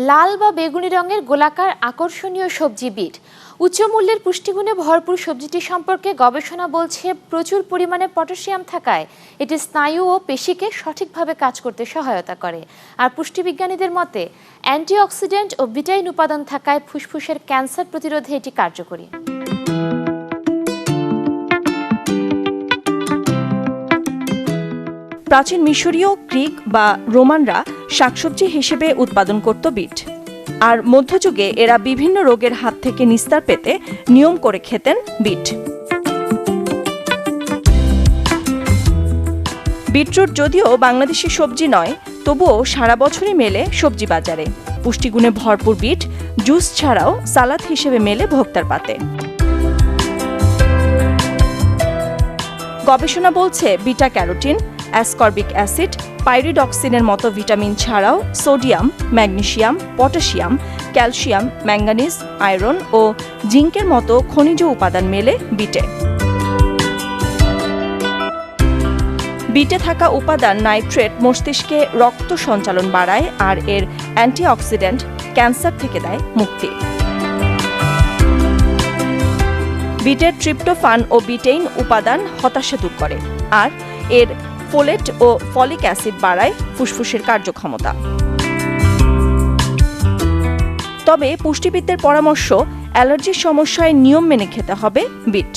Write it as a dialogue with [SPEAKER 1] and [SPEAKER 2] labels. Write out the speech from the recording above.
[SPEAKER 1] লাল বা বেগুনি রঙের গোলাকার আকর্ষণীয় সবজি বিট। উচ্চ মূল্যের পুষ্টিগুণে ভরপুর সবজিটি সম্পর্কে গবেষণা বলছে প্রচুর পরিমাণে পটাশিয়াম থাকায় এটি স্নায়ু ও পেশিকে সঠিকভাবে কাজ করতে সহায়তা করে। আর পুষ্টিবিজ্ঞানীদের মতে অ্যান্টিঅক্সিডেন্ট ও ভিটামিন উপাদান থাকায় ফুসফুসের ক্যান্সার প্রতিরোধে এটি কার্যকরী।
[SPEAKER 2] প্রাচীন মিশরীয়, গ্রিক বা রোমানরা শাকসবজি হিসেবে উৎপাদন করত বিট। আর মধ্যযুগে এরা বিভিন্ন রোগের হাত থেকে নিস্তার পেতে নিয়ম করে খেতেন বিট। বিটরুট যদিও বাংলাদেশি সবজি নয়, তবুও সারা বছরই মেলে সবজি বাজারে। পুষ্টিগুণে ভরপুর বিট জুস ছাড়াও সালাদ হিসেবে মেলে ভোক্তার পাতে। গবেষণা বলছে বিটা ক্যারোটিন, অ্যাসকর্বিক অ্যাসিড, পাইরিডক্সিনের মতো ভিটামিন ছাড়াও sodium, magnesium, potassium, calcium, manganese, iron ও জিঙ্কের মতো খনিজ উপাদান মেলে বিটে। বিটে থাকা উপাদান নাইট্রেট মস্তিষ্কে রক্ত সঞ্চালন বাড়ায় আর এর অ্যান্টিঅক্সিডেন্ট ক্যান্সার থেকে দেয় মুক্তি। বিটের ট্রিপ্টোফান ও বিটেইন উপাদান হতাশা দূর করে, আর এর ফোলেট ও ফলিক অ্যাসিড বাড়ায় ফুসফুসের কার্যক্ষমতা। তবে পুষ্টিবিদদের পরামর্শ, অ্যালার্জির সমস্যায় নিয়ম মেনে খেতে হবে বিট।